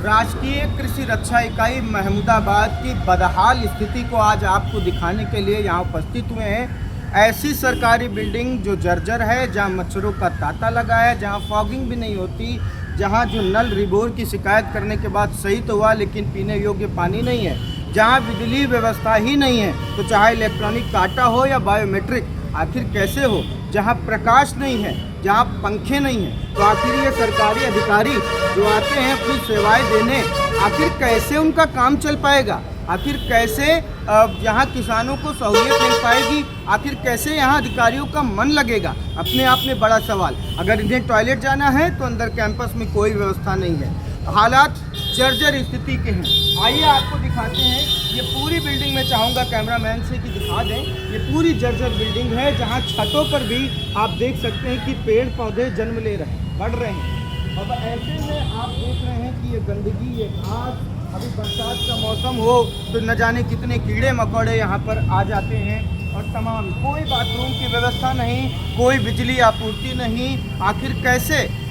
राष्ट्रीय कृषि रक्षा इकाई महमूदाबाद की बदहाल स्थिति को आज आपको दिखाने के लिए यहाँ उपस्थित हुए हैं। ऐसी सरकारी बिल्डिंग जो जर्जर है, जहाँ मच्छरों का तांता लगा है, जहाँ फॉगिंग भी नहीं होती, जहाँ जो नल रिबोर की शिकायत करने के बाद सही तो हुआ लेकिन पीने योग्य पानी नहीं है, जहाँ बिजली व्यवस्था ही नहीं है, तो चाहे इलेक्ट्रॉनिक काटा हो या बायोमेट्रिक, आखिर कैसे हो, जहाँ प्रकाश नहीं है, जहाँ पंखे नहीं हैं, तो आखिर ये सरकारी अधिकारी जो आते हैं अपनी सेवाएं देने, आखिर कैसे उनका काम चल पाएगा? आखिर कैसे यहाँ किसानों को सहूलियत मिल पाएगी? आखिर कैसे यहाँ अधिकारियों का मन लगेगा? अपने आप में बड़ा सवाल। अगर इन्हें टॉयलेट जाना है तो अंदर कैंपस में कोई व्यवस्था नहीं है। हालात जर्जर स्थिति के हैं। आइए आपको दिखाते हैं। ये पूरी बिल्डिंग में चाहूँगा कैमरामैन से कि दिखा दें। ये पूरी जर्जर बिल्डिंग है, जहाँ छतों पर भी आप देख सकते हैं कि पेड़ पौधे जन्म ले रहे हैं, बढ़ रहे हैं। अब ऐसे में आप देख रहे हैं कि ये गंदगी, ये घास, अभी बरसात का मौसम हो तो न जाने कितने कीड़े मकोड़े यहाँ पर आ जाते हैं, और तमाम कोई बाथरूम की व्यवस्था नहीं, कोई बिजली आपूर्ति नहीं।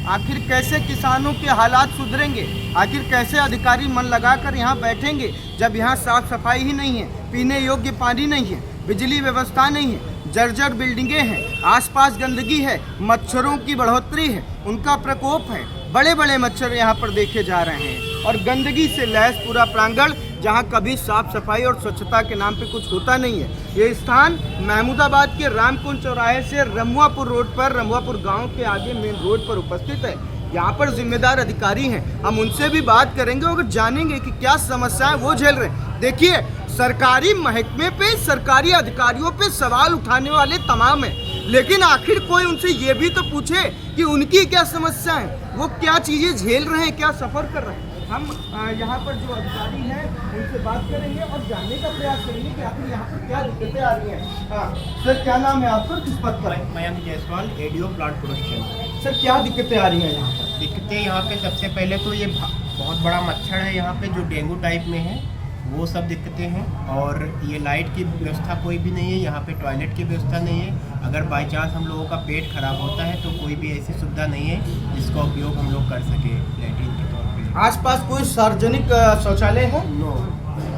आखिर कैसे किसानों के हालात सुधरेंगे? आखिर कैसे अधिकारी मन लगाकर यहाँ बैठेंगे जब यहाँ साफ सफाई ही नहीं है, पीने योग्य पानी नहीं है, बिजली व्यवस्था नहीं है, जर्जर बिल्डिंगें हैं, आसपास गंदगी है, मच्छरों की बढ़ोतरी है, उनका प्रकोप है, बड़े बड़े मच्छर यहाँ पर देखे जा रहे हैं, और गंदगी से लैस पूरा प्रांगण, जहाँ कभी साफ सफाई और स्वच्छता के नाम पे कुछ होता नहीं है। ये स्थान महमूदाबाद के रामकुंड चौराहे से रमुआपुर रोड पर, रमुआपुर गांव के आगे मेन रोड पर उपस्थित है। यहाँ पर जिम्मेदार अधिकारी हैं, हम उनसे भी बात करेंगे और जानेंगे कि क्या समस्याएं वो झेल रहे हैं। देखिए, सरकारी महकमे पे, सरकारी अधिकारियों पे सवाल उठाने वाले तमाम हैं, लेकिन आखिर कोई उनसे ये भी तो पूछे कि उनकी क्या समस्या है, वो क्या चीज़ें झेल रहे हैं, क्या सफ़र कर रहे हैं। हम यहाँ पर जो अधिकारी हैं उनसे बात करेंगे और जानने का प्रयास करेंगे कि आखिर यहाँ पर क्या दिक्कतें आ रही हैं। हाँ सर, क्या नाम है आपका, किस पद पर? Mayank Jaiswal, ADO plant production. Sir, क्या दिक्कतें आ रही हैं यहाँ पर? दिक्कतें यहाँ पे सबसे पहले तो ये बहुत बड़ा मच्छर है यहाँ पे, जो डेंगू टाइप में है, वो सब दिक्कतें हैं। और ये लाइट की व्यवस्था कोई भी नहीं है यहाँ पे, टॉयलेट की व्यवस्था नहीं है। अगर बाई चांस हम लोगों का पेट खराब होता है तो कोई भी ऐसी सुविधा नहीं है जिसका उपयोग हम लोग कर सकें लैट्रिन के तौर पे। आसपास कोई सार्वजनिक शौचालय है? नो,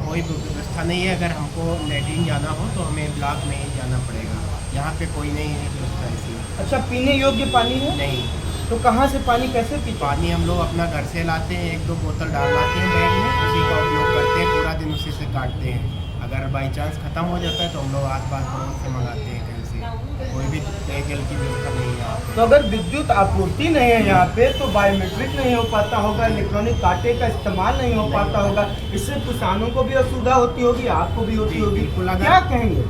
कोई व्यवस्था नहीं है। अगर हमको लैट्रिन जाना हो तो हमें ब्लॉक में ही जाना पड़ेगा, यहाँ पे कोई नहीं है व्यवस्था ऐसी। अच्छा, पीने योग्य पानी है? नहीं। तो कहाँ से पानी, कैसे पीते? पानी हम लोग अपना घर से लाते हैं, 1-2 बोतल डाल लाते हैं बैग में, उसी का उपयोग करते हैं, पूरा दिन उसी से काटते हैं। अगर बाई चांस ख़त्म हो जाता है तो हम लोग आस-पास पड़ोस से मंगाते हैं कहीं से। कोई भी पेयजल की व्यवस्था नहीं है यहाँ पे। तो अगर विद्युत आपूर्ति नहीं है यहाँ पे तो बायोमेट्रिक नहीं हो पाता होगा, इलेक्ट्रॉनिक कांटे का इस्तेमाल नहीं हो पाता होगा, इससे किसानों को भी असुविधा होती होगी, आपको भी होती होगी। क्या कहेंगे?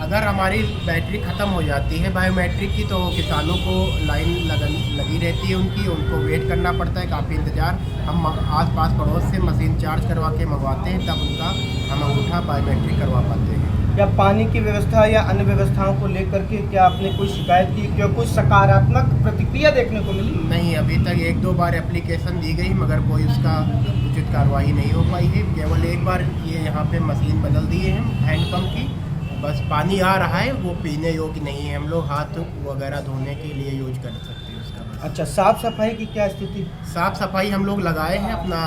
अगर हमारी बैटरी ख़त्म हो जाती है बायोमेट्रिक की तो किसानों को लाइन लगी रहती है उनको वेट करना पड़ता है, काफ़ी इंतज़ार। हम आस-पास पड़ोस से मशीन चार्ज करवा के मंगवाते हैं, तब उनका हम अंगूठा बायोमेट्रिक करवा पाते हैं। क्या पानी की व्यवस्था या अन्य व्यवस्थाओं को लेकर के क्या आपने कोई शिकायत की, क्या कुछ सकारात्मक प्रतिक्रिया देखने को मिली? नहीं, अभी तक 1-2 बार एप्लीकेशन दी गई मगर कोई उसका उचित कार्रवाई नहीं हो पाई है। केवल एक बार ये यहाँ पे मशीन बदल दिए हैं हैंडपम्प की, बस पानी आ रहा है, वो पीने योग्य नहीं है। हम लोग हाथ वगैरह धोने के लिए यूज कर सकते हैं उसका बस। अच्छा, साफ सफाई की क्या स्थिति? साफ़ सफाई हम लोग लगाए हैं अपना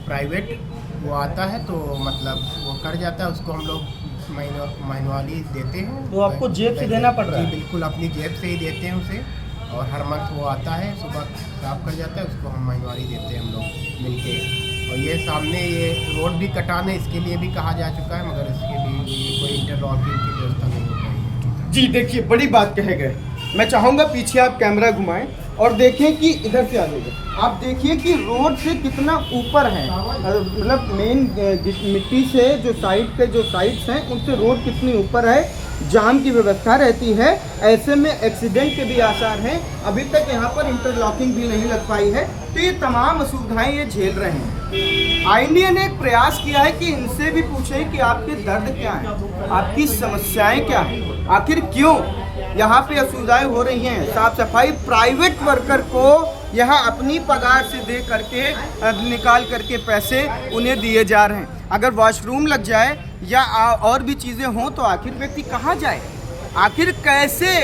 प्राइवेट, वो आता है तो मतलब वो कर जाता है, उसको हम लोग मैनुअली देते हैं। तो आपको जेब से देना पड़ रहा है? जी बिल्कुल, अपनी जेब से ही देते हैं उसे, और हर मंथ वो आता है, सुबह साफ कर जाता है, उसको हम मैनुअली देते हैं हम लोग मिलके। और ये सामने ये रोड भी कटाने, इसके लिए भी कहा जा चुका है, मगर इसके लिए कोई इंटरलॉकिंग की व्यवस्था नहीं हो पाई। जी देखिए, बड़ी बात कहे गए। मैं चाहूँगा पीछे आप कैमरा घुमाएं और देखें कि इधर से आ जाइए। आप देखिए कि रोड से कितना ऊपर है, मतलब मेन मिट्टी से जो साइड्स हैं उनसे रोड कितनी ऊपर है, जाम की व्यवस्था रहती है, ऐसे में एक्सीडेंट के भी आसार हैं। अभी तक यहाँ पर इंटरलॉकिंग भी नहीं लग पाई है, तो ये तमाम असुविधाएं ये झेल रहे हैं। आईएनडीए ने एक प्रयास किया है कि इनसे भी पूछें कि आपके दर्द क्या है, आपकी समस्याएं क्या है, आखिर क्यों यहाँ पे असुविधाएं हो रही हैं। साफ सफाई प्राइवेट वर्कर को यहाँ अपनी पगार से दे करके निकाल करके पैसे उन्हें दिए जा रहे हैं। अगर वॉशरूम लग जाए या और भी चीज़ें हों तो आखिर व्यक्ति कहाँ जाए? आखिर कैसे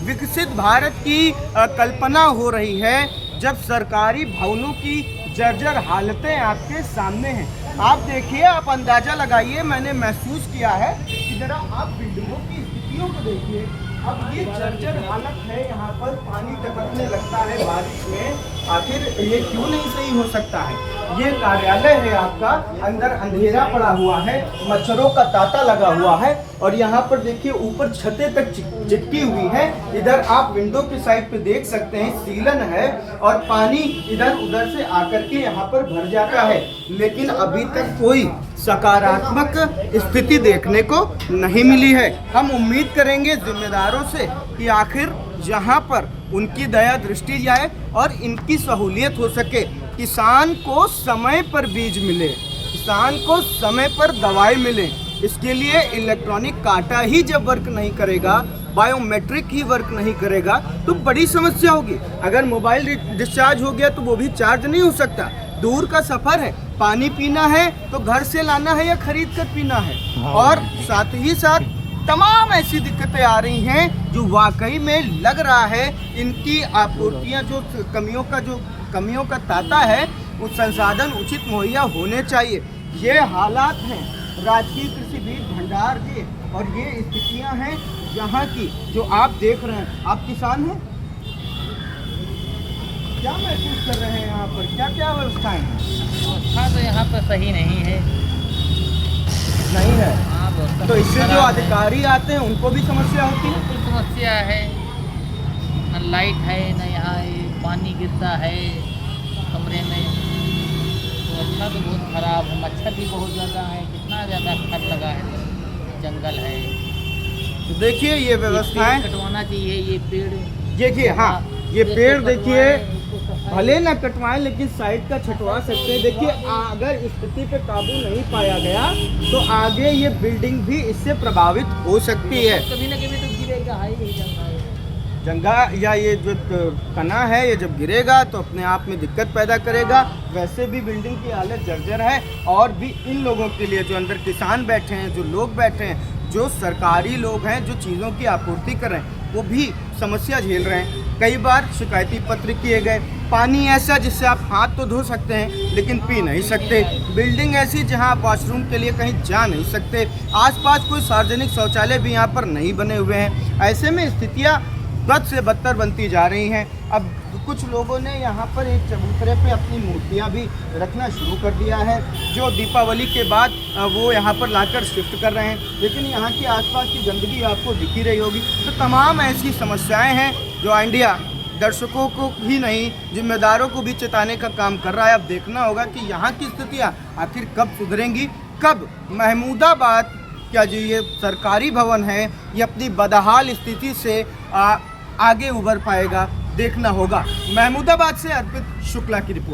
विकसित भारत की कल्पना हो रही है जब सरकारी भवनों की जर्जर हालतें आपके सामने हैं। आप देखिए, आप अंदाज़ा लगाइए, मैंने महसूस किया है कि जरा आप बिल्डिंगों की स्थितियों को देखिए। अब ये जर्जर हालत है, यहाँ पर पानी टपकने लगता है बारिश में। आखिर ये क्यों नहीं सही हो सकता है? ये कार्यालय है आपका, अंदर अंधेरा पड़ा हुआ है, मच्छरों का तांता लगा हुआ है और यहाँ पर देखिए ऊपर छतें तक चिपकी हुई है। इधर आप विंडो की साइड पे देख सकते हैं सीलन है और पानी इधर उधर से आकर के यहाँ पर भर जाता है, लेकिन अभी तक कोई सकारात्मक स्थिति देखने को नहीं मिली है। हम उम्मीद करेंगे जिम्मेदारों से कि आखिर यहाँ पर उनकी दया दृष्टि जाए और इनकी सहूलियत हो सके। किसान को समय पर बीज मिले, किसान को समय पर दवाई मिले। इसके लिए इलेक्ट्रॉनिक कांटा ही जब वर्क नहीं करेगा, बायोमेट्रिक ही वर्क नहीं करेगा, तो बड़ी समस्या होगी। अगर मोबाइल डिस्चार्ज हो गया तो वो भी चार्ज नहीं हो सकता। दूर का सफ़र है, पानी पीना है तो घर से लाना है या खरीद कर पीना है। और साथ ही साथ तमाम ऐसी दिक्कतें आ रही हैं जो वाकई में लग रहा है इनकी आपूर्तियां जो कमियों का तांता है, वो संसाधन उचित मुहैया होने चाहिए। ये हालात हैं राजकीय कृषि बीज भंडार के और ये स्थितियां हैं यहाँ की जो आप देख रहे हैं। आप किसान हैं, क्या महसूस कर रहे हैं यहाँ पर? क्या क्या व्यवस्थाएं हैं? व्यवस्था तो यहाँ पर सही नहीं है। नहीं है हाँ, व्यवस्था तो इससे जो खराब है। अधिकारी आते हैं उनको भी समस्या होती है। बिल्कुल समस्या है, न लाइट है न यहाँ ये पानी गिरता है कमरे में। व्यवस्था तो बहुत खराब है, मच्छर भी बहुत ज़्यादा है, कितना ज़्यादा खत लगा है, जंगल है। तो देखिए ये व्यवस्थाएं, कटवाना चाहिए ये पेड़। देखिए हाँ ये पेड़ देखिए भले ना कटवाएं लेकिन साइड का छटवा सकते हैं। देखिए अगर स्थिति पे काबू नहीं पाया गया तो आगे ये बिल्डिंग भी इससे प्रभावित हो सकती है। कभी ना कभी तो गिरेगा, है ही जंगल है। जंगा या ये जो तना है ये जब गिरेगा तो अपने आप में दिक्कत पैदा करेगा। वैसे भी बिल्डिंग की हालत जर्जर है और भी इन लोगों के लिए जो अंदर किसान बैठे हैं, जो लोग बैठे हैं, जो सरकारी लोग हैं जो चीज़ों की आपूर्ति कर रहे हैं, वो भी समस्या झेल रहे हैं। कई बार शिकायती पत्र किए गए। पानी ऐसा जिससे आप हाथ तो धो सकते हैं लेकिन पी नहीं सकते। बिल्डिंग ऐसी जहां आप वॉशरूम के लिए कहीं जा नहीं सकते। आसपास कोई सार्वजनिक शौचालय भी यहां पर नहीं बने हुए हैं। ऐसे में स्थितियां बद से बदतर बनती जा रही हैं। अब कुछ लोगों ने यहाँ पर एक चबूतरे पे अपनी मूर्तियाँ भी रखना शुरू कर दिया है जो दीपावली के बाद वो यहाँ पर लाकर शिफ्ट कर रहे हैं। लेकिन यहाँ की आसपास की गंदगी आपको दिखी रही होगी। तो तमाम ऐसी समस्याएं हैं जो इंडिया दर्शकों को ही नहीं जिम्मेदारों को भी चेताने का काम कर रहा है। अब देखना होगा कि यहाँ की स्थितियाँ आखिर कब सुधरेंगी, कब महमूदाबाद क्या जी ये सरकारी भवन है ये अपनी बदहाल स्थिति से आगे उभर पाएगा, देखना होगा। महमूदाबाद से अर्पित शुक्ला की रिपोर्ट।